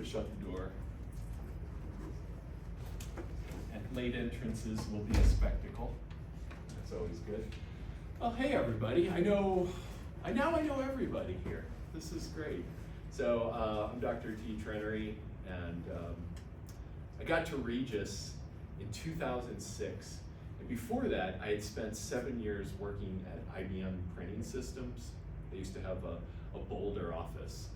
to shut the door. And late entrances will be a spectacle. That's always good. Well, hey everybody. Now I know everybody here. This is great. So I'm Dr. T. Trenery, and I got to Regis in 2006. And before that, I had spent 7 years working at IBM Printing Systems. They used to have a Boulder office.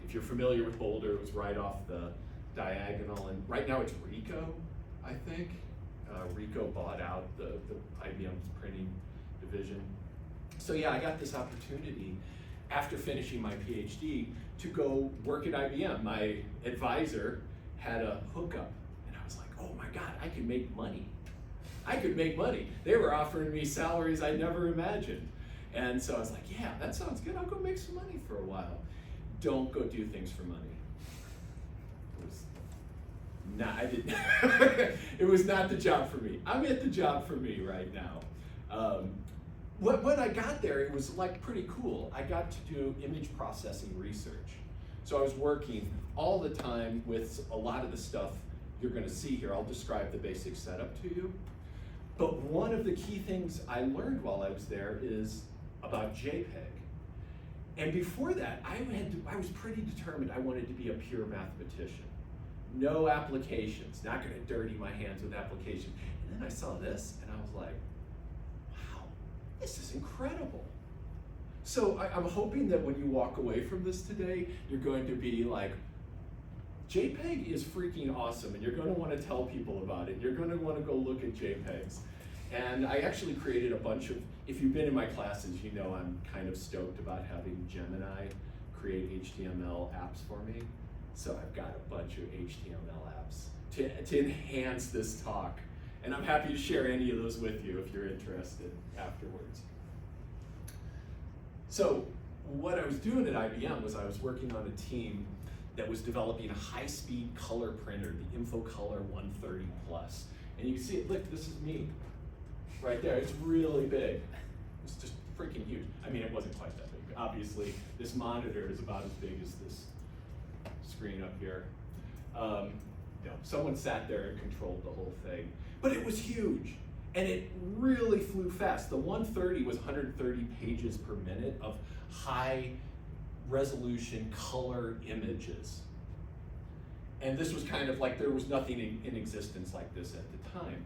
If you're familiar with Boulder, it was right off the diagonal, and right now it's Ricoh, I think. Ricoh bought out the IBM's printing division. So yeah, I got this opportunity after finishing my PhD to go work at IBM. My advisor had a hookup, and I was like, oh my God, I could make money. I could make money. They were offering me salaries I never imagined. And so I was like, yeah, that sounds good. I'll go make some money for a while. Don't go do things for money. It was not the job for me. I'm at the job for me right now. When I got there, it was like pretty cool. I got to do image processing research. So I was working all the time with a lot of the stuff you're gonna see here. I'll describe the basic setup to you. But one of the key things I learned while I was there is about JPEG. And before that, I was pretty determined I wanted to be a pure mathematician. No applications, not gonna dirty my hands with application. And then I saw this and I was like, wow, this is incredible. So I'm hoping that when you walk away from this today, you're going to be like, JPEG is freaking awesome, and you're going to want to tell people about it. You're going to want to go look at JPEGs. And I actually created a bunch of, if you've been in my classes, you know I'm kind of stoked about having Gemini create HTML apps for me. So I've got a bunch of HTML apps to enhance this talk. And I'm happy to share any of those with you if you're interested afterwards. So what I was doing at IBM was I was working on a team that was developing a high-speed color printer, the InfoColor 130 Plus. And you can see it, look, this is me, right there. It's really big. It's just freaking huge. I mean, it wasn't quite that big. Obviously, this monitor is about as big as this screen up here. Someone sat there and controlled the whole thing. But it was huge, and it really flew fast. The 130 was 130 pages per minute of high resolution color images. And this was kind of like, there was nothing in existence like this at the time.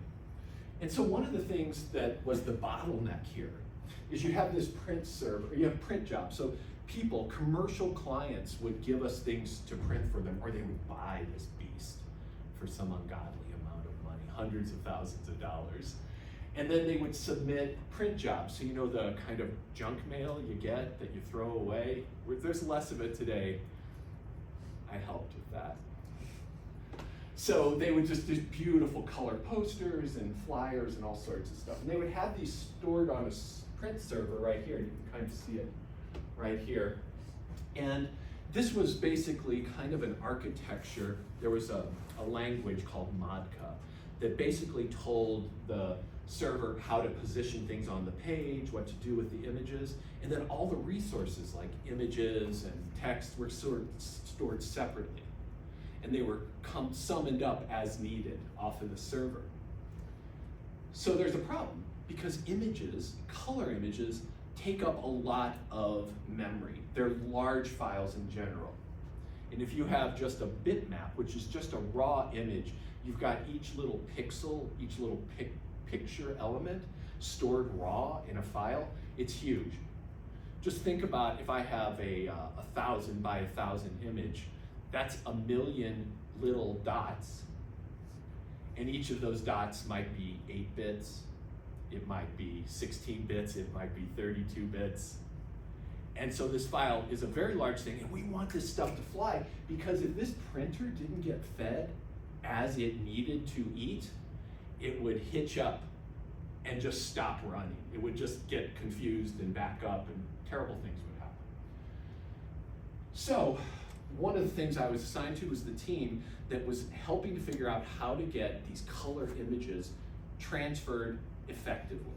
And so one of the things that was the bottleneck here is you have this print server, or you have print jobs. So people, commercial clients would give us things to print for them, or they would buy this beast for some ungodly amount of money, hundreds of thousands of dollars. And then they would submit print jobs. So you know the kind of junk mail you get that you throw away? There's less of it today. I helped with that. So they would just do beautiful color posters and flyers and all sorts of stuff. And they would have these stored on a print server right here. You can kind of see it right here. And this was basically kind of an architecture. There was a language called Modka that basically told the server how to position things on the page, what to do with the images, and then all the resources like images and text were stored separately. And they were summoned up as needed off of the server. So there's a problem, because images, color images, take up a lot of memory. They're large files in general. And if you have just a bitmap, which is just a raw image, you've got each little pixel, each little picture element stored raw in a file. It's huge. Just think about if I have a 1,000 by 1,000 image, that's 1,000,000 little dots. And each of those dots might be 8 bits, it might be 16 bits, it might be 32 bits. And so this file is a very large thing, and we want this stuff to fly, because if this printer didn't get fed as it needed to eat, it would hitch up and just stop running. It would just get confused and back up, and terrible things would happen. So one of the things I was assigned to was the team that was helping to figure out how to get these color images transferred effectively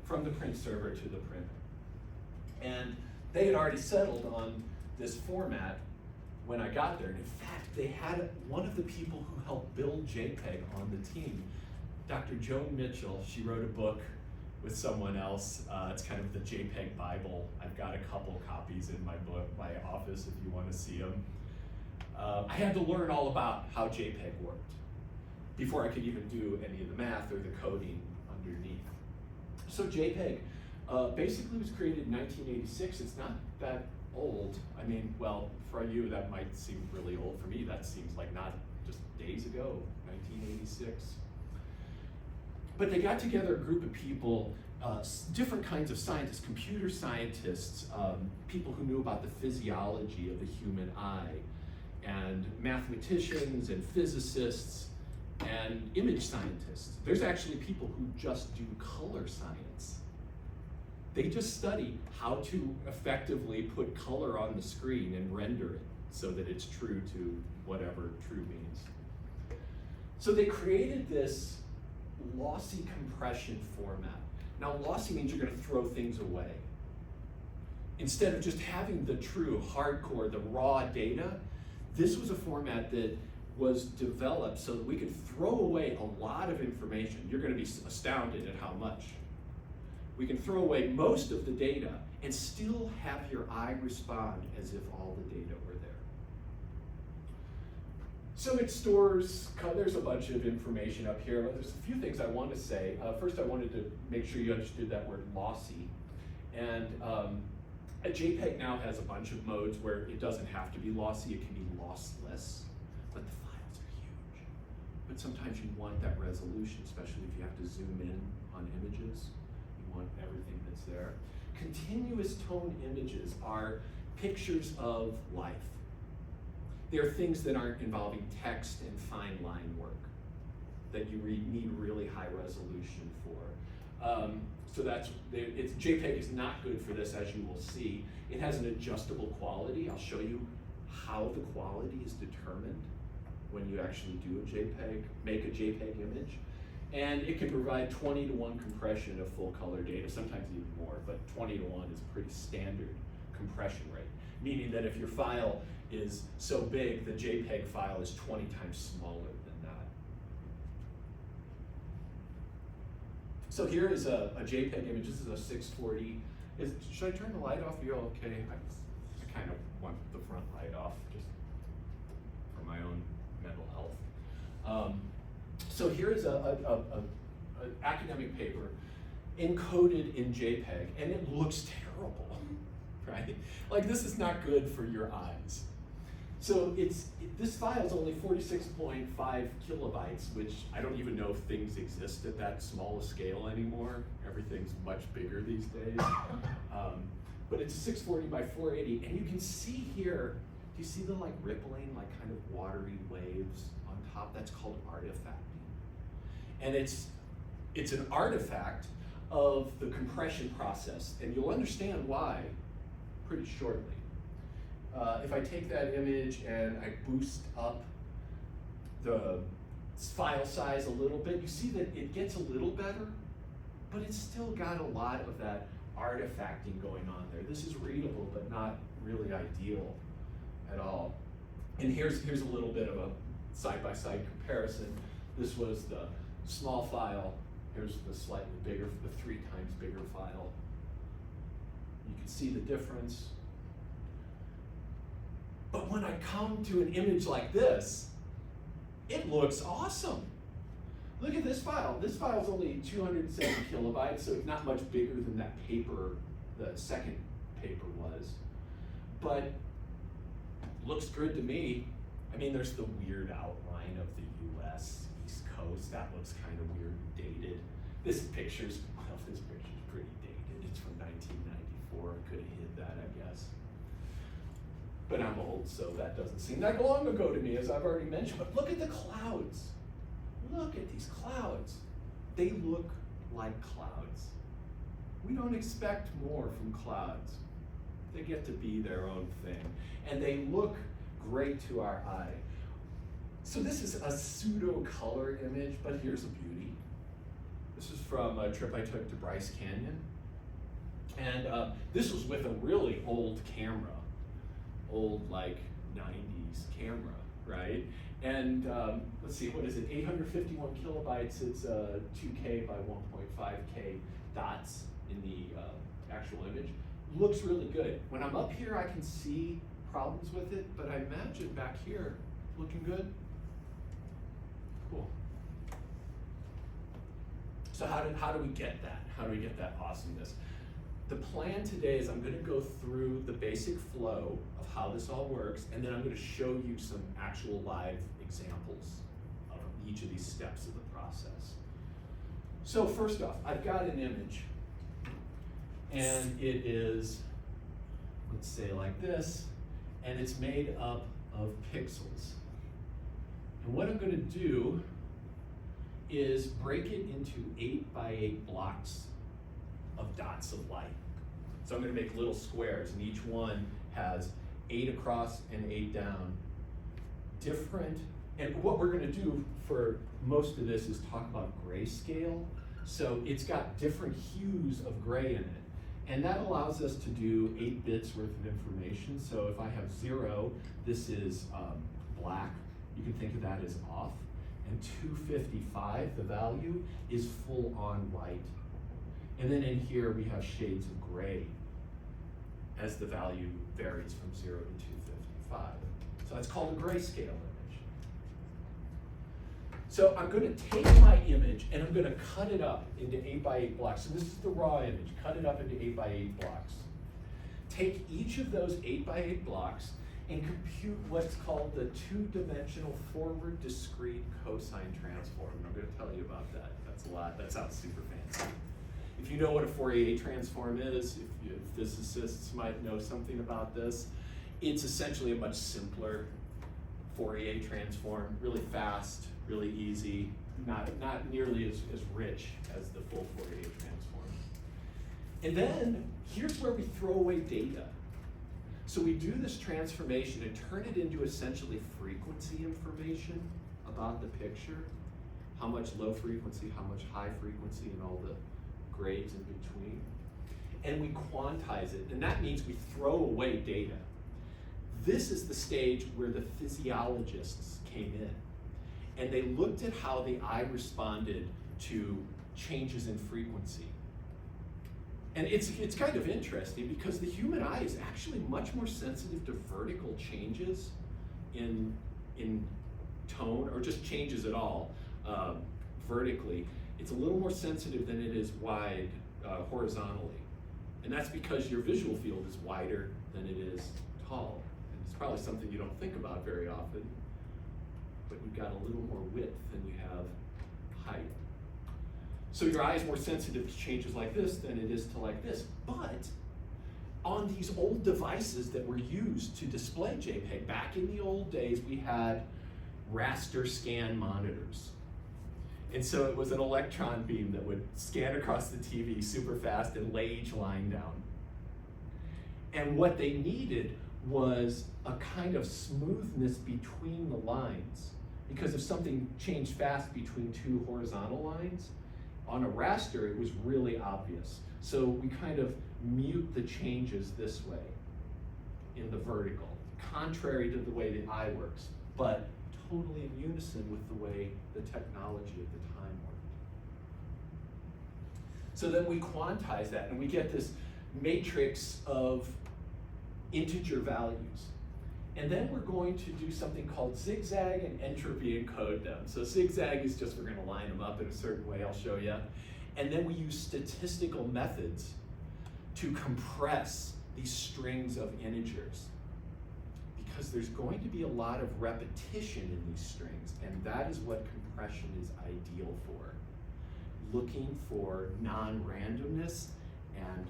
from the print server to the printer. And they had already settled on this format when I got there. And in fact, they had one of the people who helped build JPEG on the team, Dr. Joan Mitchell. She wrote a book with someone else. It's kind of the JPEG Bible. I've got a couple copies in my office if you want to see them. I had to learn all about how JPEG worked before I could even do any of the math or the coding underneath. So JPEG basically was created in 1986. It's not that old. I mean, well, for you that might seem really old. For me, that seems like not just days ago, 1986. But they got together a group of people, different kinds of scientists, computer scientists, people who knew about the physiology of the human eye, and mathematicians and physicists and image scientists. There's actually people who just do color science. They just study how to effectively put color on the screen and render it so that it's true to whatever true means. So they created this lossy compression format. Now, lossy means you're going to throw things away. Instead of just having the true hardcore, the raw data, this was a format that was developed so that we could throw away a lot of information. You're going to be astounded at how much. We can throw away most of the data and still have your eye respond as if all the data were there. So it stores, there's a bunch of information up here, but there's a few things I want to say. First, I wanted to make sure you understood that word lossy. And a JPEG now has a bunch of modes where it doesn't have to be lossy, it can be lossless, but the files are huge. But sometimes you want that resolution, especially if you have to zoom in on images. You want everything that's there. Continuous tone images are pictures of life. They're things that aren't involving text and fine line work that you need really high resolution for. So JPEG is not good for this, as you will see. It has an adjustable quality. I'll show you how the quality is determined when you actually do a JPEG, make a JPEG image. And it can provide 20:1 compression of full color data, sometimes even more, but 20:1 is a pretty standard compression rate, meaning that if your file is so big, the JPEG file is 20 times smaller than that. So here is a JPEG image. This is a 640. Should I turn the light off? Are you okay? I kind of want the front light off just for my own mental health. So here is an academic paper encoded in JPEG, and it looks terrible, right? Like, this is not good for your eyes. So this file is only 46.5 kilobytes, which I don't even know if things exist at that small a scale anymore. Everything's much bigger these days. But it's 640 by 480, and you can see here, do you see the like rippling, like kind of watery waves on top? That's called artifacting. And it's an artifact of the compression process, and you'll understand why pretty shortly. If I take that image and I boost up the file size a little bit, you see that it gets a little better, but it's still got a lot of that artifacting going on there. This is readable, but not really ideal at all. And here's a little bit of a side-by-side comparison. This was the small file. Here's the slightly bigger, the 3 times bigger file. You can see the difference. But when I come to an image like this, it looks awesome. Look at this file. This file is only 207 kilobytes, so it's not much bigger than that paper, the second paper was. But looks good to me. I mean, there's the weird outline of the US East Coast. That looks kind of weird and dated. This picture's pretty dated. It's from 1994. I could have hid that, I guess. But I'm old, so that doesn't seem that long ago to me, as I've already mentioned. But look at the clouds. Look at these clouds. They look like clouds. We don't expect more from clouds. They get to be their own thing. And they look great to our eye. So this is a pseudo color image, but here's a beauty. This is from a trip I took to Bryce Canyon. And this was with a really old camera. Old, like 90s camera, right? And let's see, what is it, 851 kilobytes, it's 2K by 1.5K dots in the actual image. Looks really good. When I'm up here, I can see problems with it, but I imagine back here, looking good. Cool. So how do we get that? How do we get that awesomeness? The plan today is I'm going to go through the basic flow of how this all works, and then I'm going to show you some actual live examples of each of these steps of the process. So first off, I've got an image, and it is, let's say like this, and it's made up of pixels. And what I'm going to do is break it into 8 by 8 blocks of dots of light. So I'm going to make little squares, and each one has 8 across and 8 down. Different, and what we're going to do for most of this is talk about grayscale. So it's got different hues of gray in it. And that allows us to do 8 bits worth of information. So if I have 0, this is black. You can think of that as off. And 255, the value, is full on white. And then in here we have shades of gray as the value varies from 0 to 255. So that's called a grayscale image. So I'm going to take my image and I'm going to cut it up into 8 by 8 blocks. So this is the raw image. Cut it up into 8 by 8 blocks. Take each of those 8 by 8 blocks and compute what's called the two-dimensional forward discrete cosine transform. And I'm going to tell you about that. That's a lot. That sounds super fancy. If you know what a Fourier transform is, if physicists might know something about this, it's essentially a much simpler Fourier transform, really fast, really easy, not nearly as rich as the full Fourier transform. And then here's where we throw away data. So we do this transformation and turn it into essentially frequency information about the picture, how much low frequency, how much high frequency, and all the grades in between. And we quantize it, and that means we throw away data. This is the stage where the physiologists came in, and they looked at how the eye responded to changes in frequency. And it's kind of interesting because the human eye is actually much more sensitive to vertical changes in tone, or just changes at all vertically. It's a little more sensitive than it is wide horizontally. And that's because your visual field is wider than it is tall. And it's probably something you don't think about very often, but we've got a little more width than we have height. So your eye is more sensitive to changes like this than it is to like this. But on these old devices that were used to display JPEG, back in the old days, we had raster scan monitors. And so it was an electron beam that would scan across the TV super fast and lay each line down. And what they needed was a kind of smoothness between the lines, because if something changed fast between two horizontal lines, on a raster it was really obvious. So we kind of mute the changes this way in the vertical, contrary to the way the eye works, but totally in unison with the way the technology at the time worked. So then we quantize that and we get this matrix of integer values. And then we're going to do something called zigzag and entropy encode them. So zigzag is just, we're going to line them up in a certain way, I'll show you. And then we use statistical methods to compress these strings of integers, because there's going to be a lot of repetition in these strings, and that is what compression is ideal for. Looking for non-randomness and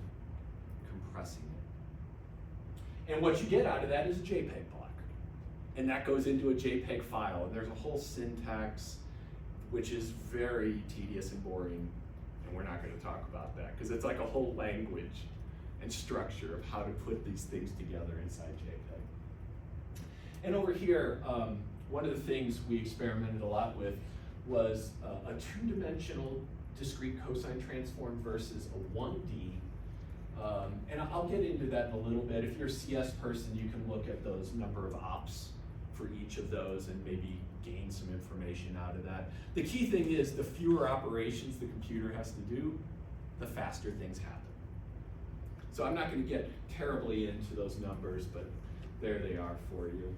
compressing it. And what you get out of that is a JPEG block. And that goes into a JPEG file, and there's a whole syntax which is very tedious and boring, and we're not going to talk about that because it's like a whole language and structure of how to put these things together inside JPEG. And over here, one of the things we experimented a lot with was a two-dimensional discrete cosine transform versus a 1D And I'll get into that in a little bit. If you're a CS person, you can look at those number of ops for each of those and maybe gain some information out of that. The key thing is the fewer operations the computer has to do, the faster things happen. So I'm not going to get terribly into those numbers, but there they are for you.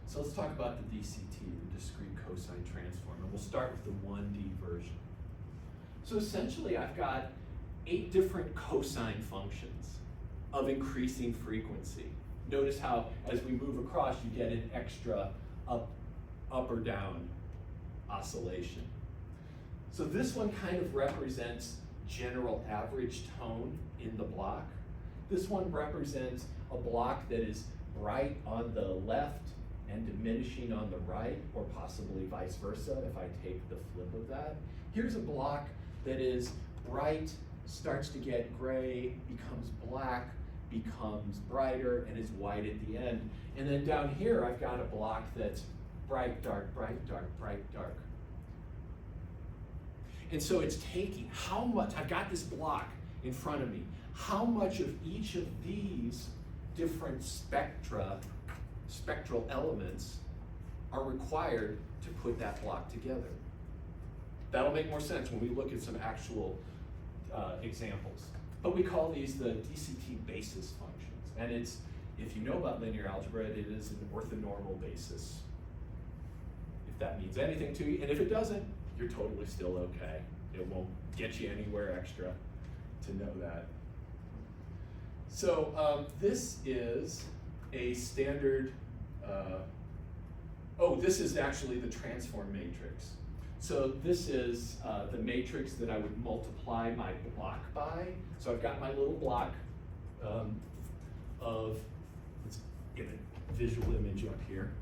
So let's talk about the DCT, the discrete cosine transform, and we'll start with the 1D version. So essentially I've got 8 different cosine functions of increasing frequency. Notice how as we move across you get an extra up or down oscillation. So this one kind of represents general average tone in the block. This one represents a block that is bright on the left and diminishing on the right, or possibly vice versa if I take the flip of that. Here's a block that is bright, starts to get gray, becomes black, becomes brighter, and is white at the end. And then down here I've got a block that's bright, dark, bright, dark, bright, dark. And so it's taking how much, I've got this block in front of me, how much of each of these different spectral elements are required to put that block together. That'll make more sense when we look at some actual examples. But we call these the DCT basis functions. And it's, if you know about linear algebra, it is an orthonormal basis, if that means anything to you. And if it doesn't, you're totally still okay. It won't get you anywhere extra to know that. So this is a standard, this is actually the transform matrix. So this is the matrix that I would multiply my block by. So I've got my little block of, let's get a visual image up here.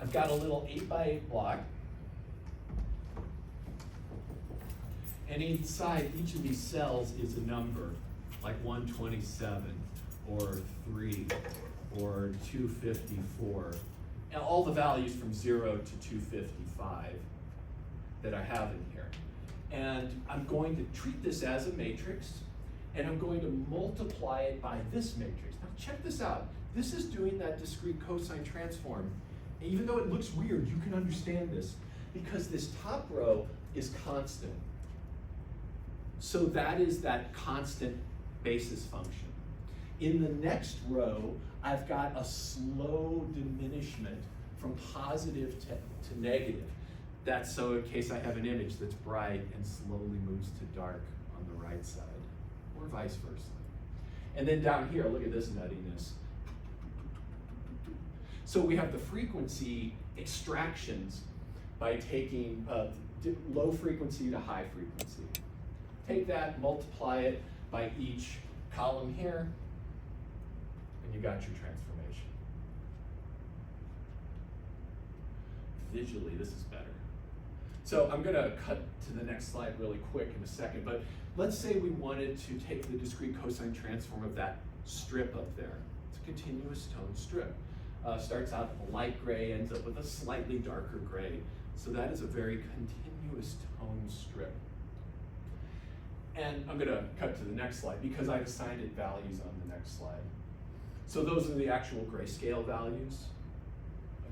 I've got a little 8x8 block. And inside each of these cells is a number, like 127, or 3, or 254. And all the values from 0 to 255 that I have in here. And I'm going to treat this as a matrix, and I'm going to multiply it by this matrix. Now check this out. This is doing that discrete cosine transform. And even though it looks weird, you can understand this, because this top row is constant. So that is that constant basis function. In the next row, I've got a slow diminishment from positive to negative. That's so in case I have an image that's bright and slowly moves to dark on the right side, or vice versa. And then down here, look at this nuttiness. So we have the frequency extractions by taking low frequency to high frequency. Take that, multiply it by each column here, and you got your transformation. Visually, this is better. So I'm going to cut to the next slide really quick in a second, but let's say we wanted to take the discrete cosine transform of that strip up there. It's a continuous tone strip. Starts out light gray, ends up with a slightly darker gray. So that is a very continuous tone strip. And I'm going to cut to the next slide because I've assigned it values on the next slide. So those are the actual grayscale values.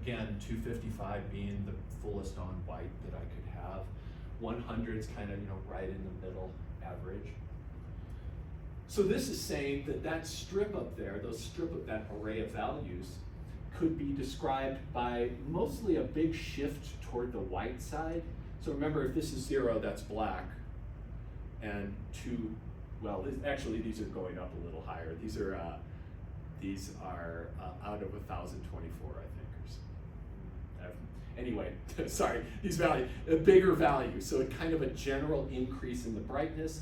Again, 255 being the fullest on white that I could have. 100 is kind of, right in the middle average. So this is saying that that strip up there, that array of values, could be described by mostly a big shift toward the white side. So remember, if this is 0, that's black. And 2, well, actually these are going up a little higher. These are out of 1,024, I think, or something. Anyway, sorry, these values, a bigger value. So a kind of a general increase in the brightness,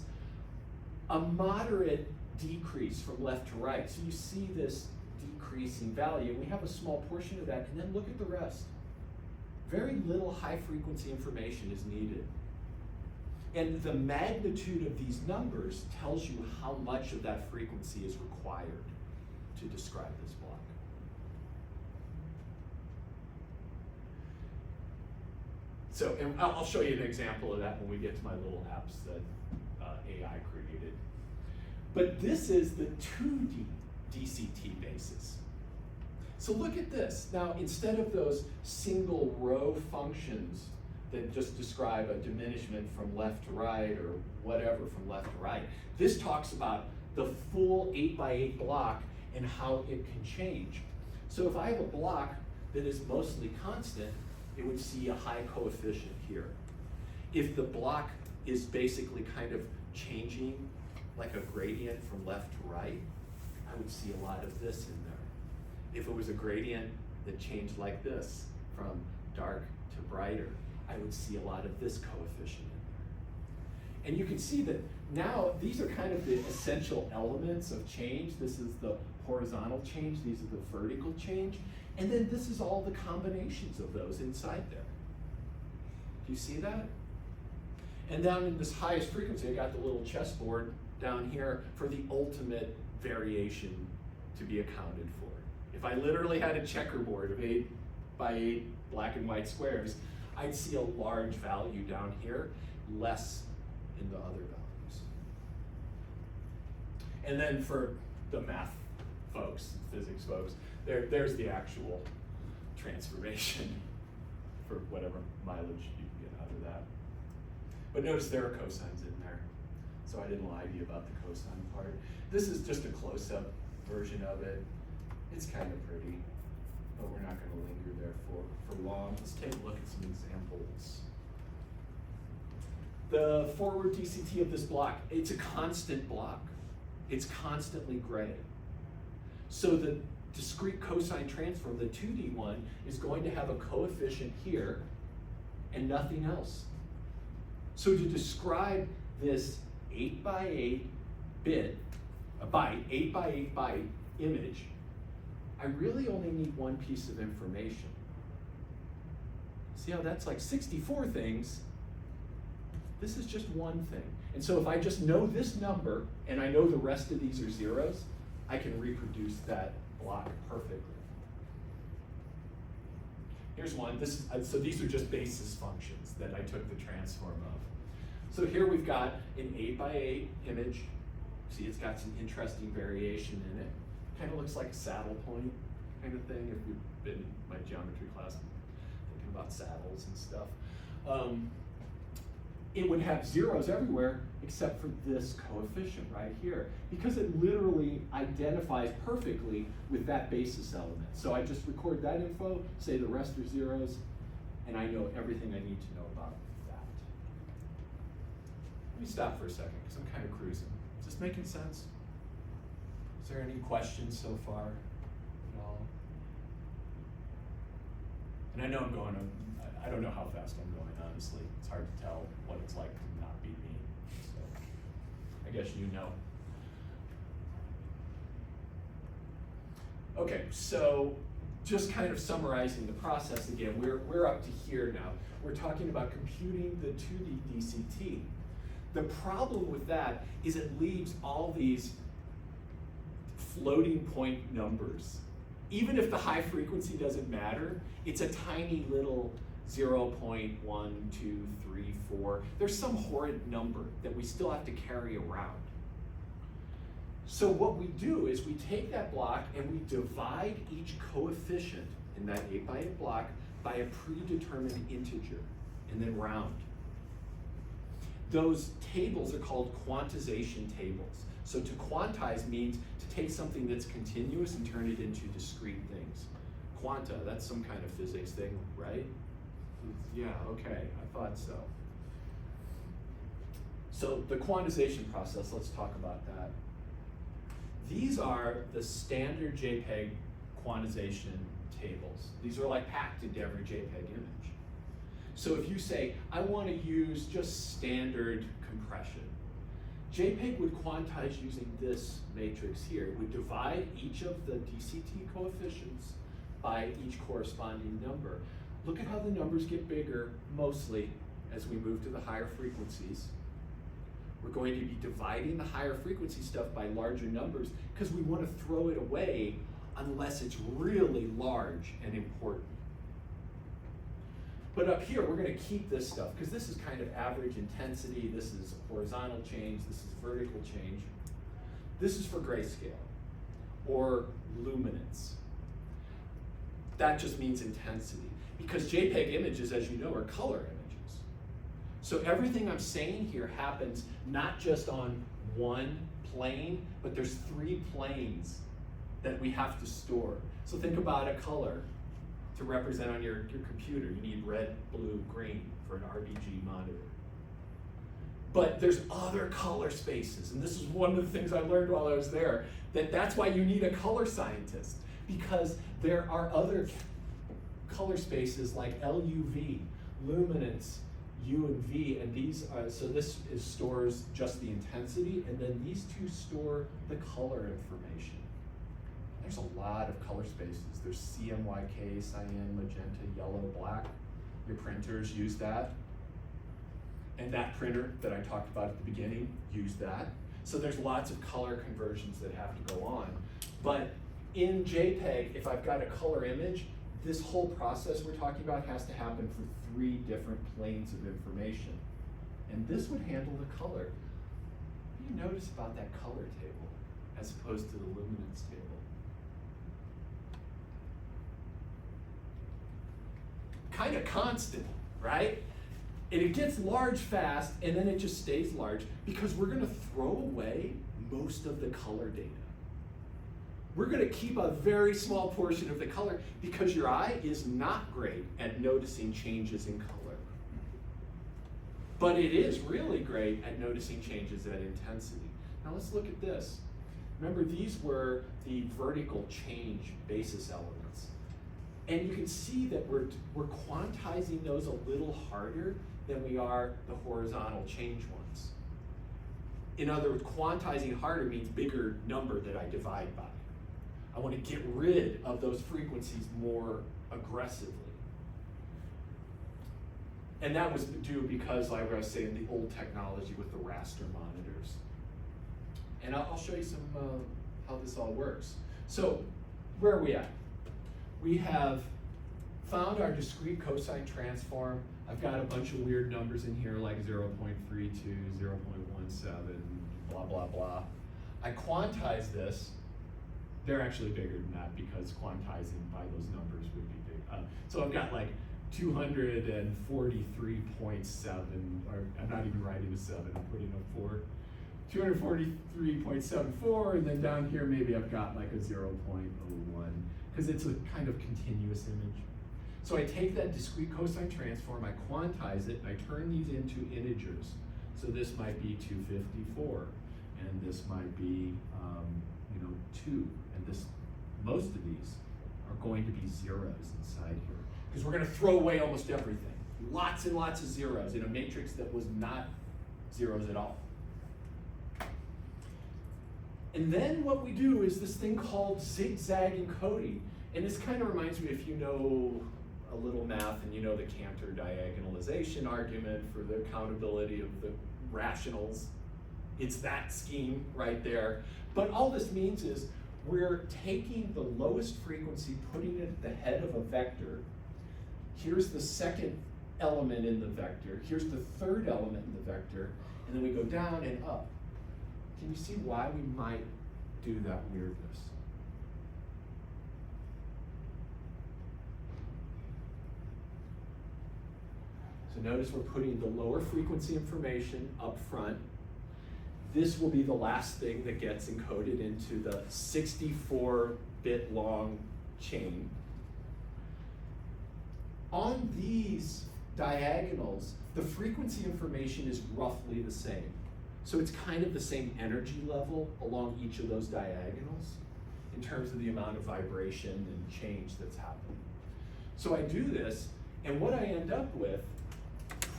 a moderate decrease from left to right. So you see this decreasing value. We have a small portion of that, and then look at the rest. Very little high frequency information is needed. And the magnitude of these numbers tells you how much of that frequency is required to describe this block. So, and I'll show you an example of that when we get to my little apps that AI created. But this is the 2D DCT basis. So look at this. Now, instead of those single row functions that just describe a diminishment from left to right or whatever from left to right, this talks about the full 8x8 block and how it can change. So if I have a block that is mostly constant, it would see a high coefficient here. If the block is basically kind of changing like a gradient from left to right, I would see a lot of this in there. If it was a gradient that changed like this, from dark to brighter, I would see a lot of this coefficient in there. And you can see that now these are kind of the essential elements of change. This is the horizontal change, these are the vertical change, and then this is all the combinations of those inside there. Do you see that? And down in this highest frequency, I got the little chessboard down here for the ultimate variation to be accounted for. If I literally had a checkerboard of 8x8 black and white squares, I'd see a large value down here, less in the other values. And then for the math folks, physics folks, there's the actual transformation for whatever mileage you can get out of that. But notice there are cosines in there, so I didn't lie to you about the cosine part. This is just a close-up version of it. It's kind of pretty, but we're not going to linger there for long. Let's take a look at some examples. The forward DCT of this block, it's a constant block. It's constantly gray. So the discrete cosine transform, the 2D one, is going to have a coefficient here and nothing else. So to describe this 8x8 bit, a byte, 8x8 byte image, I really only need one piece of information. See how that's like 64 things? This is just one thing. And so if I just know this number and I know the rest of these are zeros, I can reproduce that block perfectly. Here's one. So these are just basis functions that I took the transform of. So here we've got an 8x8 image. See, it's got some interesting variation in it. Kind of looks like a saddle point kind of thing, if you've been in my geometry class thinking about saddles and stuff. It would have zeros everywhere except for this coefficient right here, because it literally identifies perfectly with that basis element. So I just record that info, say the rest are zeros, and I know everything I need to know about that. Let me stop for a second, because I'm kind of cruising. Is this making sense? Is there any questions so far at all? And I know I'm going, I don't know how fast I'm going, honestly. It's hard to tell what it's like to not be me. So I guess you know. Okay, so just kind of summarizing the process again, we're up to here now. We're talking about computing the 2D DCT. The problem with that is it leaves all these floating point numbers. Even if the high frequency doesn't matter, it's a tiny little 0.1, 2, 3, 4. There's some horrid number that we still have to carry around. So what we do is we take that block and we divide each coefficient in that 8x8 block by a predetermined integer and then round. Those tables are called quantization tables. So to quantize means to take something that's continuous and turn it into discrete things. Quanta, that's some kind of physics thing, right? Yeah, okay, I thought so. So the quantization process, let's talk about that. These are the standard JPEG quantization tables. These are like packed into every JPEG image. So if you say, I want to use just standard compression, JPEG would quantize using this matrix here. It would divide each of the DCT coefficients by each corresponding number. Look at how the numbers get bigger, mostly, as we move to the higher frequencies. We're going to be dividing the higher frequency stuff by larger numbers because we want to throw it away unless it's really large and important. But up here, we're gonna keep this stuff, because this is kind of average intensity, this is horizontal change, this is vertical change. This is for grayscale, or luminance. That just means intensity, because JPEG images, as you know, are color images. So everything I'm saying here happens not just on one plane, but there's 3 planes that we have to store. So think about a color to represent on your computer. You need red, blue, green for an RGB monitor. But there's other color spaces, and this is one of the things I learned while I was there, that's why you need a color scientist, because there are other color spaces like LUV, luminance, U and V, and these so this stores just the intensity, and then these two store the color information. There's a lot of color spaces. There's CMYK, cyan, magenta, yellow, black. Your printers use that. And that printer that I talked about at the beginning used that. So there's lots of color conversions that have to go on. But in JPEG, if I've got a color image, this whole process we're talking about has to happen for 3 different planes of information. And this would handle the color. What do you notice about that color table as opposed to the luminance table? Kind of constant, right? And it gets large fast, and then it just stays large, because we're gonna throw away most of the color data. We're gonna keep a very small portion of the color, because your eye is not great at noticing changes in color. But it is really great at noticing changes at intensity. Now let's look at this. Remember, these were the vertical change basis elements. And you can see that we're quantizing those a little harder than we are the horizontal change ones. In other words, quantizing harder means bigger number that I divide by. I want to get rid of those frequencies more aggressively. And that was due because, like I was saying, the old technology with the raster monitors. And I'll show you some how this all works. So where are we at? We have found our discrete cosine transform. I've got a bunch of weird numbers in here like 0.32, 0.17, blah, blah, blah. I quantize this. They're actually bigger than that because quantizing by those numbers would be big. So I've got like 243.7, or I'm not even writing a 7, I'm putting a 4. 243.74, and then down here maybe I've got like a 0.01, because it's a kind of continuous image. So I take that discrete cosine transform, I quantize it, and I turn these into integers. So this might be 254, and this might be 2, and most of these are going to be zeros inside here, because we're going to throw away almost everything. Lots and lots of zeros in a matrix that was not zeros at all. And then what we do is this thing called zigzag encoding. And this kind of reminds me, if you know a little math and you know the Cantor diagonalization argument for the countability of the rationals, it's that scheme right there. But all this means is we're taking the lowest frequency, putting it at the head of a vector. Here's the second element in the vector. Here's the third element in the vector. And then we go down and up. Can you see why we might do that weirdness? So notice we're putting the lower frequency information up front. This will be the last thing that gets encoded into the 64-bit long chain. On these diagonals, the frequency information is roughly the same. So it's kind of the same energy level along each of those diagonals in terms of the amount of vibration and change that's happening. So I do this, and what I end up with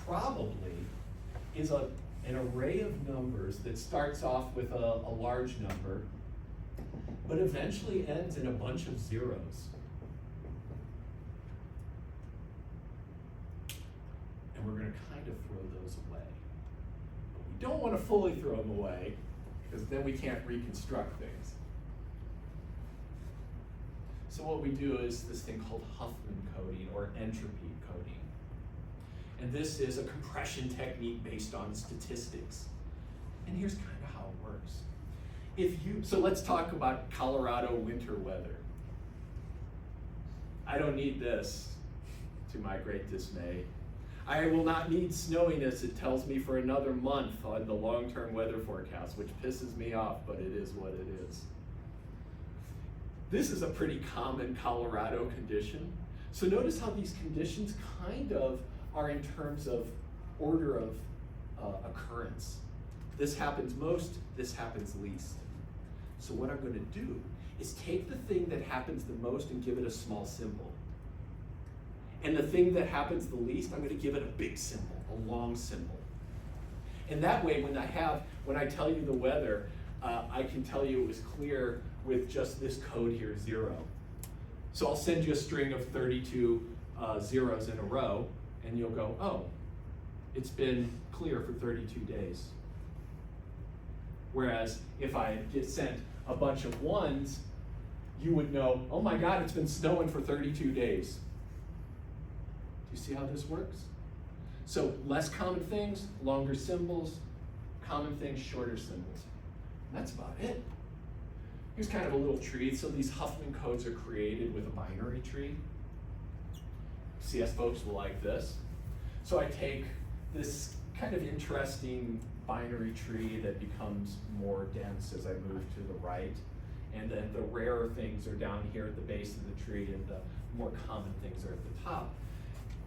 probably is an array of numbers that starts off with a large number, but eventually ends in a bunch of zeros. And we're going to kind of throw those away. Don't want to fully throw them away, because then we can't reconstruct things. So what we do is this thing called Huffman coding, or entropy coding. And this is a compression technique based on statistics. And here's kind of how it works. So let's talk about Colorado winter weather. I don't need this, to my great dismay. I will not need snowiness, it tells me, for another month on the long-term weather forecast, which pisses me off, but it is what it is. This is a pretty common Colorado condition. So notice how these conditions kind of are in terms of order of occurrence. This happens most, this happens least. So what I'm going to do is take the thing that happens the most and give it a small symbol. And the thing that happens the least, I'm going to give it a big symbol, a long symbol. And that way, when I tell you the weather, I can tell you it was clear with just this code here, 0. So I'll send you a string of 32 zeros in a row, and you'll go, oh, it's been clear for 32 days. Whereas if I get sent a bunch of 1s, you would know, oh my God, it's been snowing for 32 days. Do you see how this works? So less common things, longer symbols, common things, shorter symbols. And that's about it. Here's kind of a little tree. So these Huffman codes are created with a binary tree. CS folks will like this. So I take this kind of interesting binary tree that becomes more dense as I move to the right. And then the rarer things are down here at the base of the tree, and the more common things are at the top.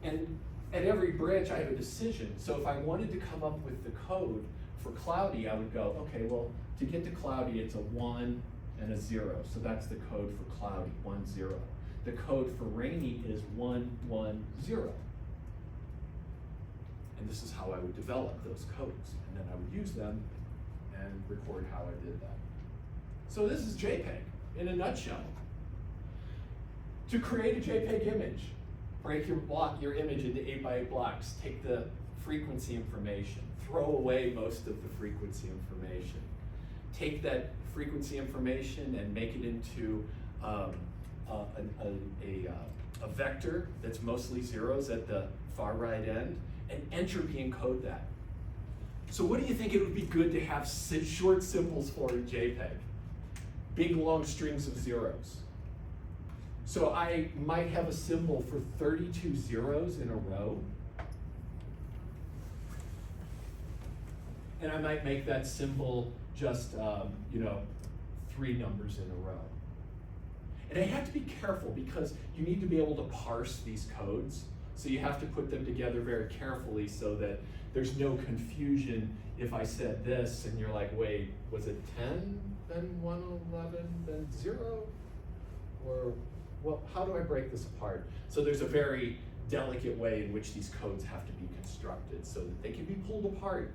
And at every branch, I have a decision. So if I wanted to come up with the code for cloudy, I would go, okay, well, to get to cloudy, it's a 1 and a 0. So that's the code for cloudy, 1, 0. The code for rainy is 1, 1, 0. And this is how I would develop those codes. And then I would use them and record how I did that. So this is JPEG in a nutshell. To create a JPEG image, break your image into 8x8 blocks, take the frequency information, throw away most of the frequency information. Take that frequency information and make it into a vector that's mostly zeros at the far right end, and entropy encode that. So what do you think it would be good to have short symbols for in JPEG? Big long strings of zeros. So I might have a symbol for 32 zeros in a row. And I might make that symbol just, 3 numbers in a row. And I have to be careful because you need to be able to parse these codes. So you have to put them together very carefully so that there's no confusion if I said this and you're like, wait, was it 10, then 111, then 0? Or, well, how do I break this apart? So there's a very delicate way in which these codes have to be constructed so that they can be pulled apart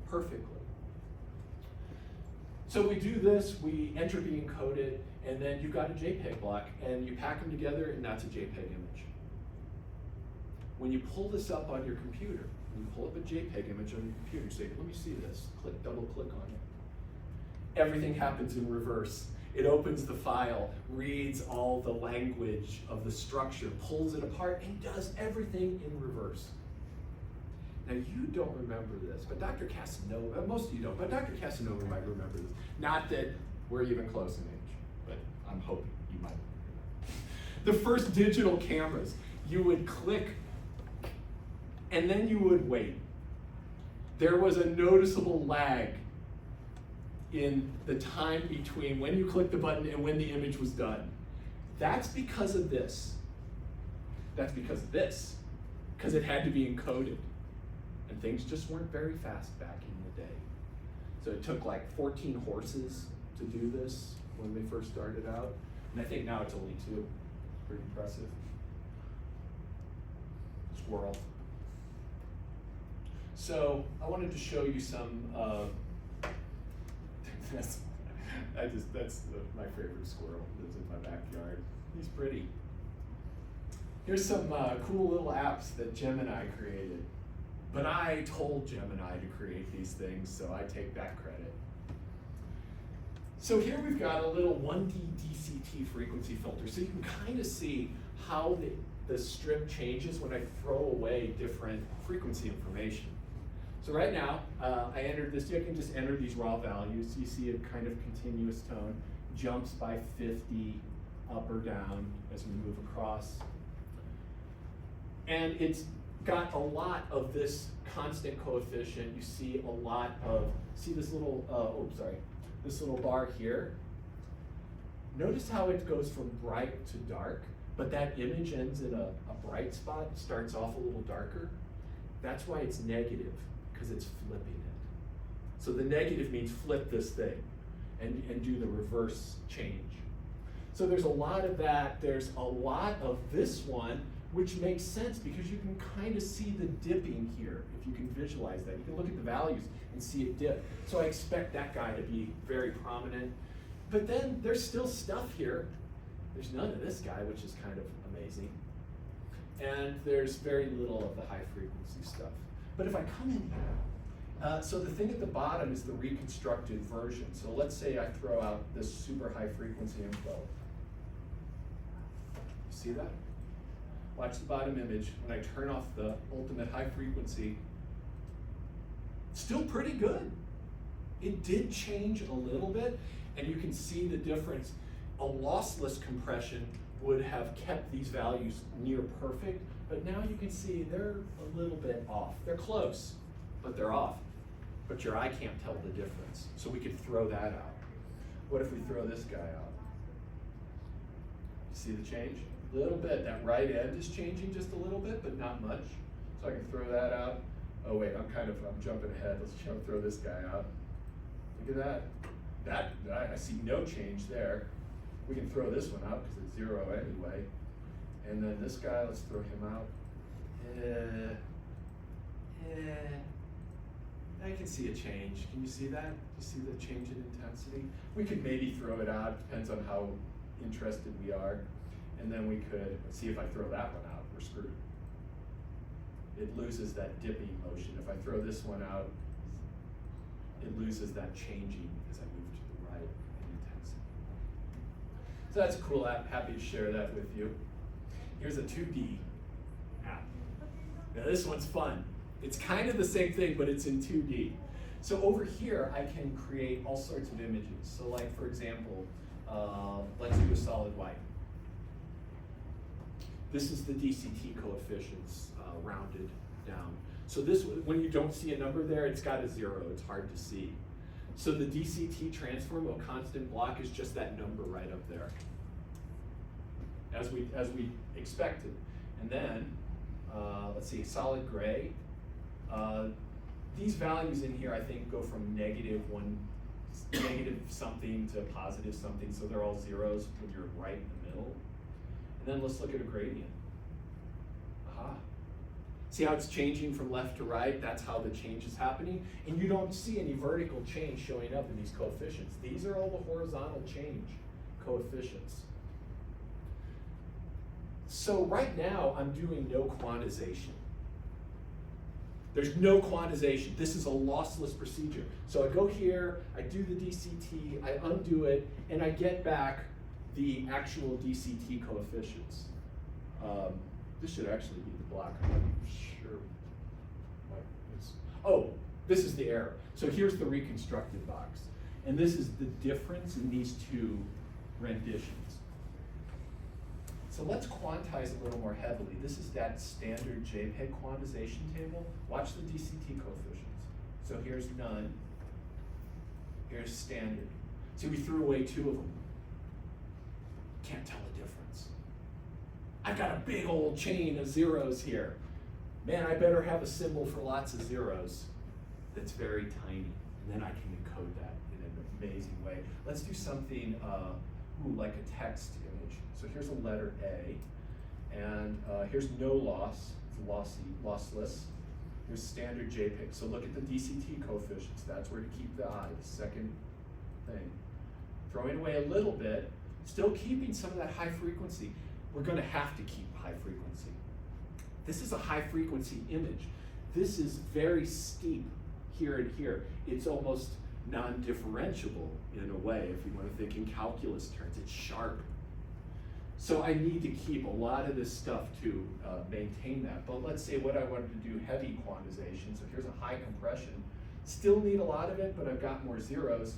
perfectly. So we do this, we entropy encode it, and then you've got a JPEG block, and you pack them together, and that's a JPEG image. When you pull this up on your computer, when you pull up a JPEG image on your computer, you say, let me see this, double click on it. Everything happens in reverse. It opens the file, reads all the language of the structure, pulls it apart, and does everything in reverse. Now you don't remember this, but Dr. Casanova, most of you don't, but Dr. Casanova might remember this. Not that we're even close in age, but I'm hoping you might remember. The first digital cameras, you would click and then you would wait. There was a noticeable lag in the time between when you clicked the button and when the image was done. That's because of this. That's because of this, because it had to be encoded. And things just weren't very fast back in the day. So it took like 14 horses to do this when they first started out. And I think now it's only 2. Pretty impressive. Squirrel. So I wanted to show you some, that's my favorite squirrel, lives in my backyard. He's pretty. Here's some cool little apps that Gemini created. But I told Gemini to create these things, so I take that credit. So here we've got a little 1D DCT frequency filter. So you can kind of see how the strip changes when I throw away different frequency information. So right now, I entered this, I can just enter these raw values. You see a kind of continuous tone, jumps by 50 up or down as we move across. And it's got a lot of this constant coefficient. You see a lot of, see this little, this little bar here. Notice how it goes from bright to dark, but that image ends in a bright spot, starts off a little darker. That's why it's negative, because it's flipping it. So the negative means flip this thing and do the reverse change. So there's a lot of that. There's a lot of this one, which makes sense because you can kind of see the dipping here, if you can visualize that. You can look at the values and see it dip. So I expect that guy to be very prominent. But then there's still stuff here. There's none of this guy, which is kind of amazing. And there's very little of the high frequency stuff. But if I come in here, so the thing at the bottom is the reconstructed version. So let's say I throw out this super high frequency info. See that? Watch the bottom image. When I turn off the ultimate high frequency, still pretty good. It did change a little bit, and you can see the difference. A lossless compression would have kept these values near perfect, but now you can see they're a little bit off. They're close, but they're off. But your eye can't tell the difference. So we could throw that out. What if we throw this guy out? See the change? A little bit. That right end is changing just a little bit, but not much. So I can throw that out. Oh wait, I'm jumping ahead. Let's throw this guy out. Look at that. I see no change there. We can throw this one out because it's 0 anyway. And then this guy, let's throw him out. I can see a change. Can you see that? You see the change in intensity? We could maybe throw it out. Depends on how interested we are. And then we could see if I throw that one out, we're screwed. It loses that dipping motion. If I throw this one out, it loses that changing as I move to the right in intensity. So that's a cool app. Happy to share that with you. Here's a 2D app. Now this one's fun. It's kind of the same thing, but it's in 2D. So over here, I can create all sorts of images. So like, for example, let's do a solid white. This is the DCT coefficients rounded down. So this, when you don't see a number there, it's got a 0. It's hard to see. So the DCT transform of a constant block is just that number right up there, as we expected. And then, let's see, solid gray. These values in here, I think, go from negative something to positive something, so they're all zeros when you're right in the middle. And then let's look at a gradient. Aha. See how it's changing from left to right? That's how the change is happening. And you don't see any vertical change showing up in these coefficients. These are all the horizontal change coefficients. So right now, I'm doing no quantization. There's no quantization. This is a lossless procedure. So I go here, I do the DCT, I undo it, and I get back the actual DCT coefficients. This should actually be the block. I'm not sure. Oh, this is the error. So here's the reconstructed box. And this is the difference in these two renditions. So let's quantize a little more heavily. This is that standard JPEG quantization table. Watch the DCT coefficients. So here's none. Here's standard. See, we threw away 2 of them. Can't tell the difference. I've got a big old chain of zeros here. Man, I better have a symbol for lots of zeros that's very tiny. And then I can encode that in an amazing way. Let's do something like a text image. So here's a letter A, and here's no loss, it's lossless. Here's standard JPEG. So look at the DCT coefficients. That's where to keep the eye, the second thing. Throwing away a little bit, still keeping some of that high frequency. We're going to have to keep high frequency. This is a high frequency image. This is very steep here and here. It's almost non-differentiable in a way, if you want to think in calculus terms. It's sharp. So I need to keep a lot of this stuff to maintain that. But let's say what I wanted to do heavy quantization. So here's a high compression. Still need a lot of it, but I've got more zeros.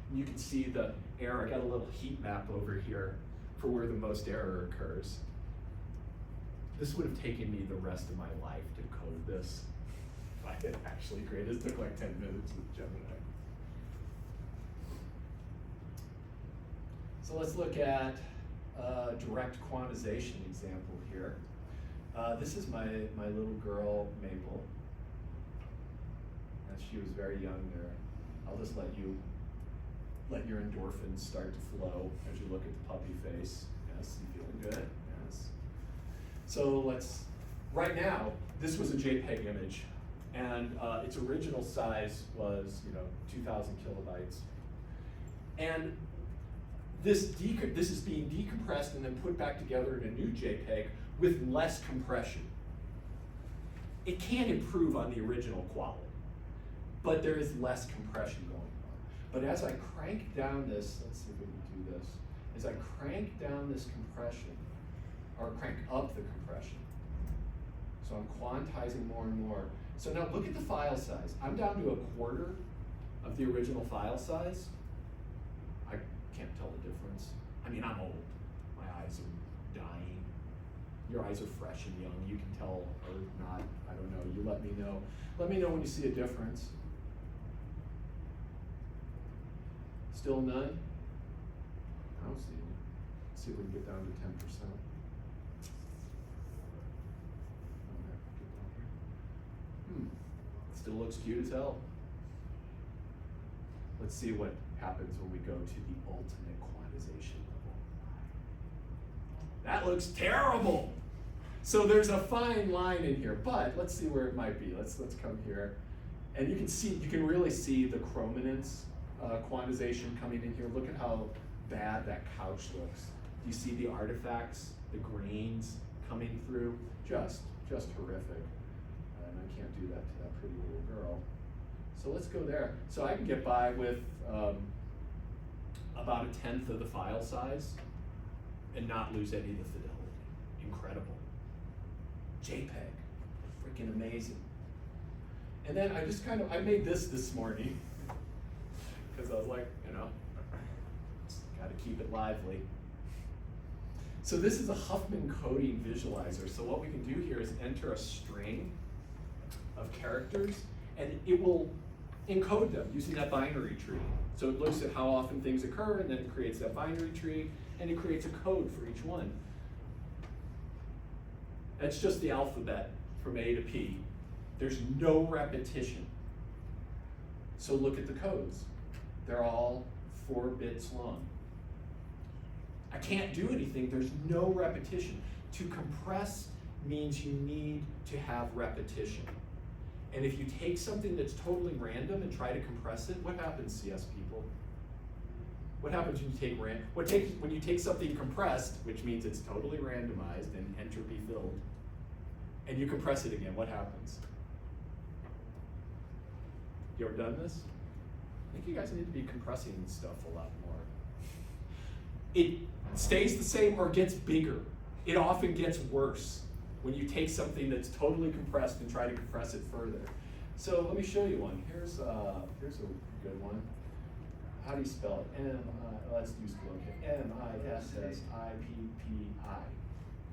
And you can see the error. I got a little heat map over here for where the most error occurs. This would have taken me the rest of my life to code this. If I had actually created it. It took like 10 minutes with Gemini. So let's look at a direct quantization example here. This is my little girl, Maple. And she was very young there. I'll just let your endorphins start to flow as you look at the puppy face. Yes, you feeling good? Yes. So right now, this was a JPEG image, and its original size was 2,000 kilobytes. And this is being decompressed and then put back together in a new JPEG with less compression. It can improve on the original quality, but there is less compression going on. But as I crank down this, let's see if we can do this. As I crank down this compression, or crank up the compression, so I'm quantizing more and more. So now look at the file size. I'm down to 1/4 of the original file size. I can't tell the difference. I mean, I'm old. My eyes are dying. Your eyes are fresh and young. You can tell or not. I don't know. You let me know. Let me know when you see a difference. Still none? I don't see any. Let's see if we can get down to 10%. Still looks cute as hell. Let's see what happens when we go to the ultimate quantization level. That looks terrible. So there's a fine line in here, but let's see where it might be. Let's come here. And you can really see the chrominance quantization coming in here. Look at how bad that couch looks. You see the artifacts, the grains coming through? Just horrific. And I can't do that to that pretty little girl. So let's go there. So I can get by with about 1/10 of the file size and not lose any of the fidelity. Incredible. JPEG, freaking amazing. And then I made this morning because I was like, gotta keep it lively. So this is a Huffman coding visualizer. So what we can do here is enter a string of characters, and it will encode them using that binary tree. So it looks at how often things occur, and then it creates that binary tree, and it creates a code for each one. That's just the alphabet from A to P. There's no repetition. So look at the codes. They're all 4 bits long. I can't do anything, there's no repetition. To compress means you need to have repetition. And if you take something that's totally random and try to compress it, what happens, CS people? What happens when you take something compressed, which means it's totally randomized and entropy filled, and you compress it again, what happens? You ever done this? I think you guys need to be compressing stuff a lot more. It stays the same or gets bigger. It often gets worse when you take something that's totally compressed and try to compress it further. So let me show you one. Here's a good one. How do you spell it? Let's use M-I-S-S-I-P-P-I.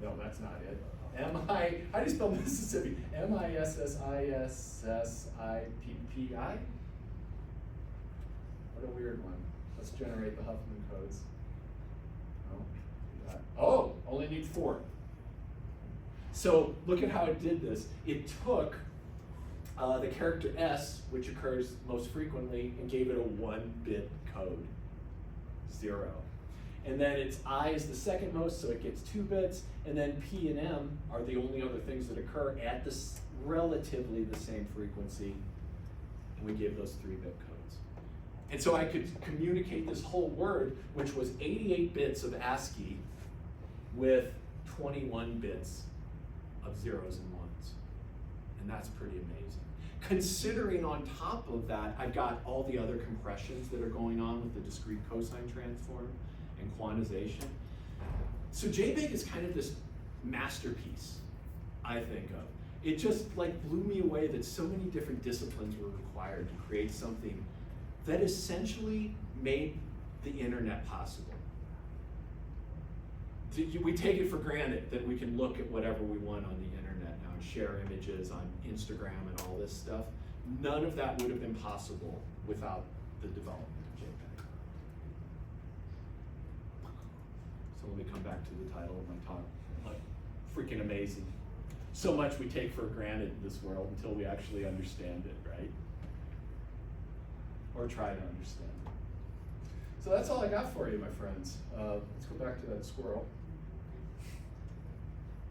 No, that's not it. How do you spell Mississippi? M-I-S-S-I-S-S-I-P-P-I? What a weird one. Let's generate the Huffman codes. Oh, only needs 4. So look at how it did this. It took the character S, which occurs most frequently, and gave it a 1-bit code, 0. And then its I is the second most, so it gets 2 bits. And then P and M are the only other things that occur at this relatively the same frequency. And we gave those 3-bit codes. And so I could communicate this whole word, which was 88 bits of ASCII with 21 bits of zeros and ones. And that's pretty amazing. Considering on top of that, I've got all the other compressions that are going on with the discrete cosine transform and quantization. So JPEG is kind of this masterpiece, I think of. It just like blew me away that so many different disciplines were required to create something that essentially made the internet possible. We take it for granted that we can look at whatever we want on the internet now and share images on Instagram and all this stuff. None of that would have been possible without the development of JPEG. So let me come back to the title of my talk. Like, freaking amazing. So much we take for granted in this world until we actually understand it, right? Or try to understand it. So that's all I got for you, my friends. Let's go back to that squirrel.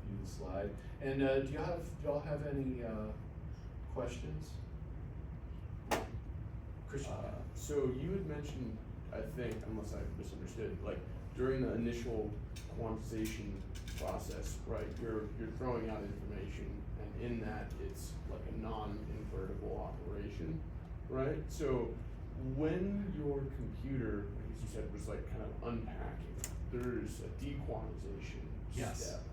View the slide. And do y'all have any questions? Christian? So you had mentioned, I think, unless I misunderstood, like during the initial quantization process, right? You're throwing out information, and in that it's like a non-invertible operation, right? So when your computer, as you said, was like kind of unpacking, there's a dequantization step.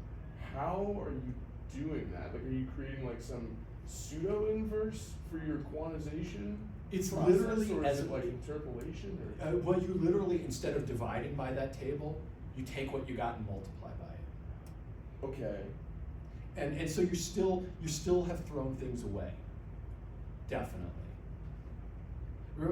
How are you doing that? Like, are you creating like some pseudo inverse for your quantization? It's process, literally or as is it like interpolation? Or? Well, you literally, instead of dividing by that table, you take what you got and multiply by it. Okay. And so you still have thrown things away. Definitely.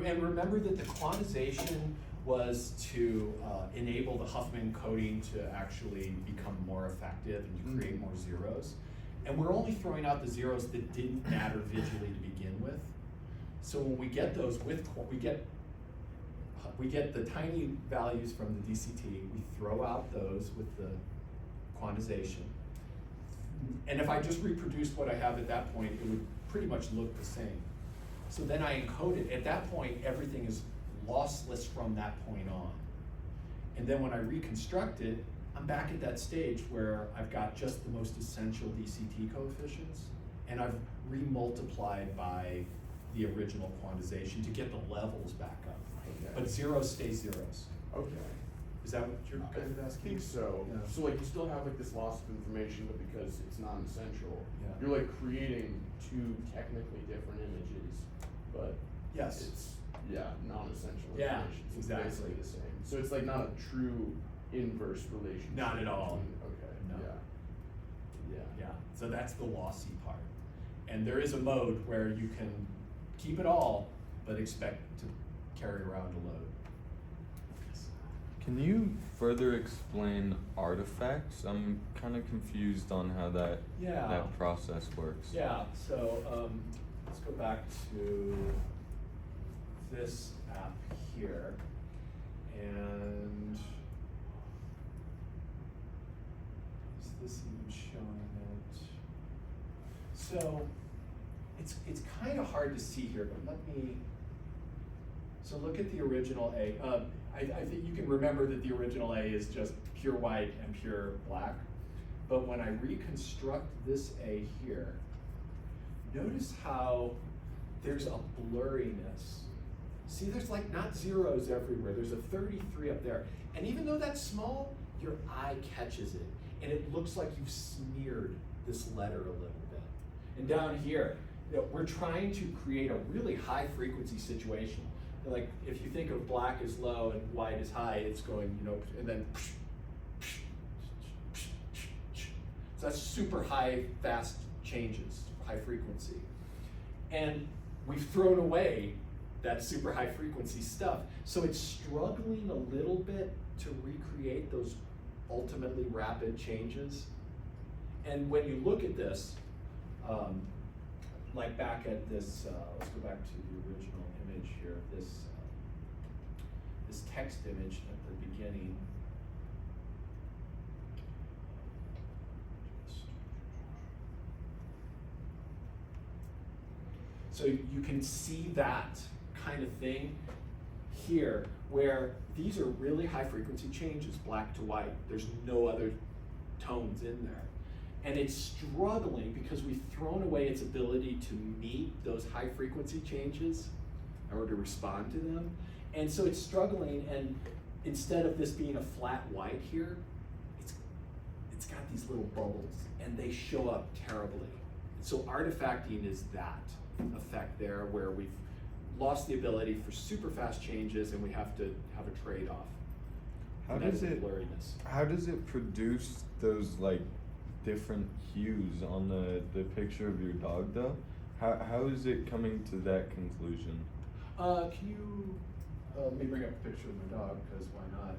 And remember that the quantization was to enable the Huffman coding to actually become more effective and to create more zeros. And we're only throwing out the zeros that didn't matter visually to begin with. So when we get those we get the tiny values from the DCT, we throw out those with the quantization. And if I just reproduced what I have at that point, it would pretty much look the same. So then I encode it. At that point, everything is lossless from that point on. And then when I reconstruct it, I'm back at that stage where I've got just the most essential DCT coefficients, and I've remultiplied by the original quantization to get the levels back up. Okay. But zeros stay zeros. Okay. Is that what you're kind of I asking? think so. Yeah. So like you still have like this loss of information, but because it's non-essential, Yeah. you're like creating two technically different images, but Yes. it's non-essential Yeah, information. So exactly. It's basically the same. So it's like not a true inverse relationship. Not at all. Okay. No. Yeah. Yeah, so that's the lossy part. And there is a mode where you can keep it all, but expect to carry around a load. Can you further explain artifacts? I'm kind of confused on how that process works. Yeah, so let's go back to this app here. And is this even showing it? So it's kind of hard to see here, but let me, so look at the original A. I think you can remember that the original A is just pure white and pure black. But when I reconstruct this A here, notice how there's a blurriness. See, there's like not zeros everywhere. There's a 33 up there. And even though that's small, your eye catches it. And it looks like you've smeared this letter a little bit. And down here, we're trying to create a really high frequency situation. Like if you think of black as low and white as high, it's going, and then so that's super high, fast changes, high frequency. And we've thrown away that super high frequency stuff. So it's struggling a little bit to recreate those ultimately rapid changes. And when you look at this, like back at this, let's go back to the original image here, this text image at the beginning. So you can see that kind of thing here, where these are really high frequency changes, black to white. There's no other tones in there. And it's struggling because we've thrown away its ability to meet those high frequency changes or to respond to them. And so it's struggling, and instead of this being a flat white here, it's got these little bubbles, and they show up terribly. So artifacting is that effect there, where we've lost the ability for super fast changes, and we have to have a trade-off. How And that does is it blurriness. How does it produce those like different hues on the picture of your dog though? How is it coming to that conclusion? Can you let me bring up a picture of my dog, because why not?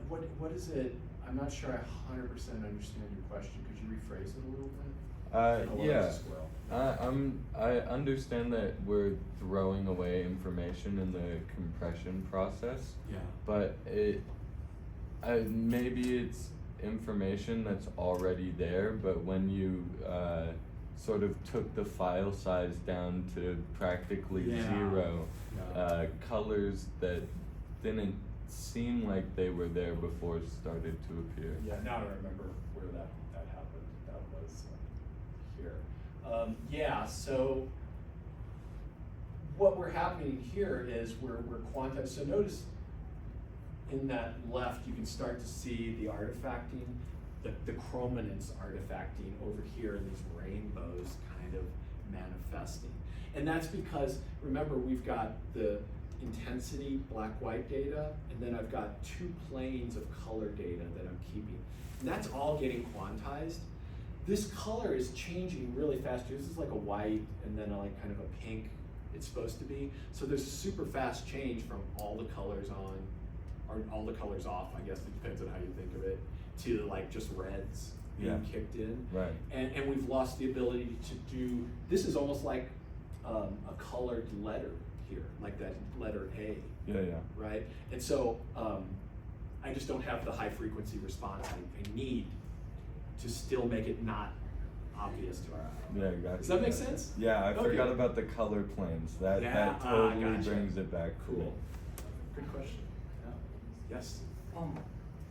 What is it? I'm not sure I 100% understand your question. Could you rephrase it a little bit? Yeah. I understand that we're throwing away information in the compression process. Yeah. But maybe it's information that's already there, but when you sort of took the file size down to practically zero, colors that didn't seem like they were there before started to appear. Yeah, now I remember where that happened. That was here. So what we're happening here is we're quantizing. So notice in that left, you can start to see the artifacting, the chrominance artifacting over here in these rainbows kind of manifesting. And that's because, remember, we've got the intensity black-white data, and then I've got two planes of color data that I'm keeping. And that's all getting quantized. This color is changing really fast. This is like a white and then like kind of a pink it's supposed to be. So there's a super fast change from all the colors on, or all the colors off, I guess it depends on how you think of it, to like just reds being kicked in. Right. And we've lost the ability to do, this is almost like a colored letter here, like that letter A. Yeah. Right? And so I just don't have the high frequency response I need to still make it not obvious to our eye. Yeah, gotcha. Does that make sense? Yeah, I Okay. forgot about the color planes. That totally brings it back. Cool. Good question. Yeah. Yes.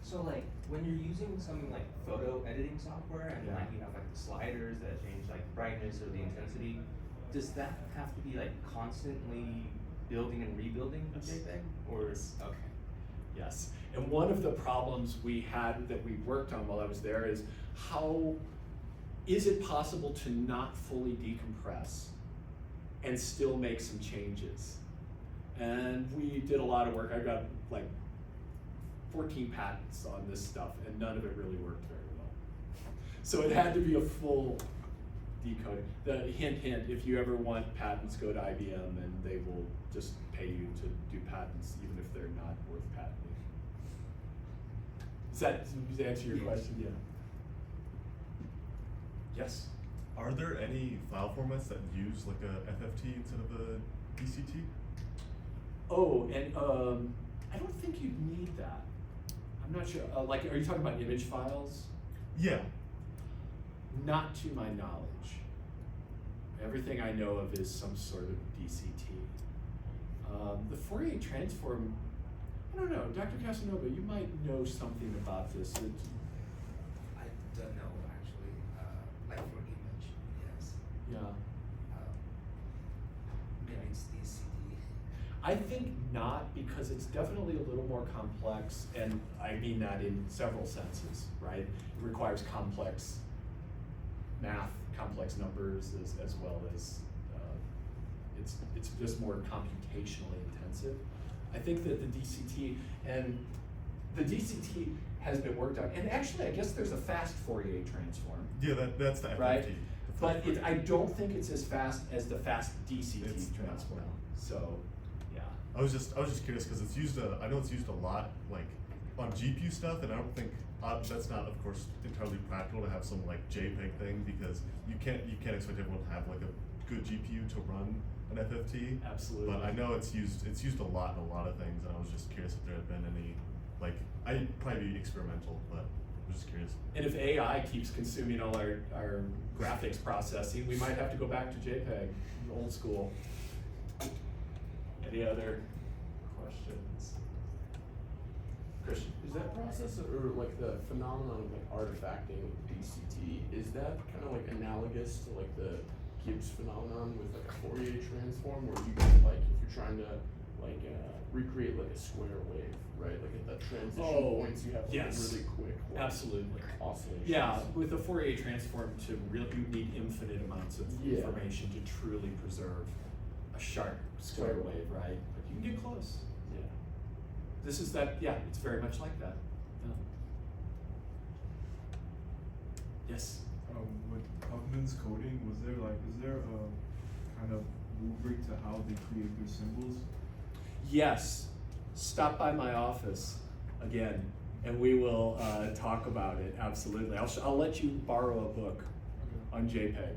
So like when you're using something like photo editing software and Yeah. like you have like the sliders that change like brightness or the intensity, does that have to be like constantly building and rebuilding a Yes. JPEG? Or okay. Yes. And one of the problems we had that we worked on while I was there is how is it possible to not fully decompress and still make some changes? And we did a lot of work. I got like 14 patents on this stuff, and none of it really worked very well. So it had to be a full decoding. The hint, if you ever want patents, go to IBM and they will just pay you to do patents, even if they're not worth patenting. Does that answer your question? Yeah. Yes? Are there any file formats that use like a FFT instead of a DCT? Oh, and I don't think you'd need that. I'm not sure. Like, are you talking about image files? Yeah. Not to my knowledge. Everything I know of is some sort of DCT. The Fourier transform, I don't know. Dr. Casanova, you might know something about this. I don't know actually. Like for image, yes. Yeah. Maybe it's DCT. I think not, because it's definitely a little more complex, and I mean that in several senses, right? It requires complex math, complex numbers, as well as it's just more computationally intensive. I think that the DCT has been worked on, and actually I guess there's a fast Fourier transform. Yeah, that's the FFT. Right? the But Fourier. I don't think it's as fast as the fast DCT It's not, transform. no. So, yeah. I was just curious because it's used. I know it's used a lot, like on GPU stuff, and I don't think that's not, of course, entirely practical to have some like JPEG thing, because you can't expect everyone to have like a good GPU to run an FFT. Absolutely. But I know it's used a lot in a lot of things, and I was just curious if there had been any, like, I'd probably be experimental, but I was just curious. And if AI keeps consuming all our graphics processing, we might have to go back to JPEG, old school. Any other questions? Christian. Is that process or like the phenomenon of like artifacting with DCT, is that kind of like analogous to like the Gibbs phenomenon with like a Fourier transform where you can like, if you're trying to like recreate like a square wave, right? Like at the transition points you have like yes. really quick like, Absolutely. oscillations. Yeah, with a Fourier transform to really, you need infinite amounts of Yeah. information to truly preserve a sharp square wave, right? But you can get close. Yeah. This is that, yeah, it's very much like that. Yeah. Yes? With Huffman's coding, is there a kind of rubric to how they create their symbols? Yes. Stop by my office again, and we will talk about it, absolutely. I'll let you borrow a book on JPEG.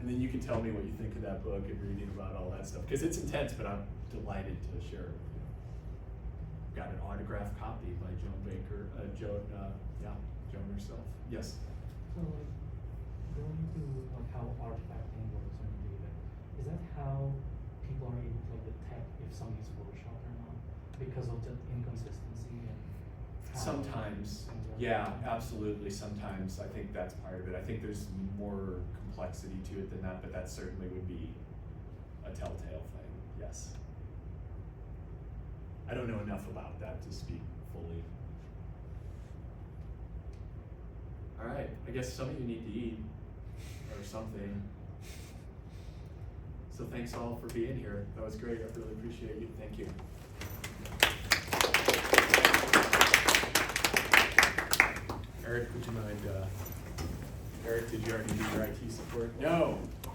And then you can tell me what you think of that book and reading about all that stuff. Because it's intense, but I'm delighted to share it with you. Got an autographed copy by Joan Baker, Joan herself. Yes? So like going to like how artifacting works on data, is that how people are able to like detect if something's photoshopped or not? Because of the inconsistency and how Sometimes, things are yeah, done? absolutely. Sometimes I think that's part of it. I think there's more complexity to it than that, but that certainly would be a telltale thing, yes. I don't know enough about that to speak fully. All right, I guess some of you need to eat or something. So thanks all for being here. That was great. I really appreciate you. Thank you. Eric, would you mind, Eric, did you already do your IT support? No.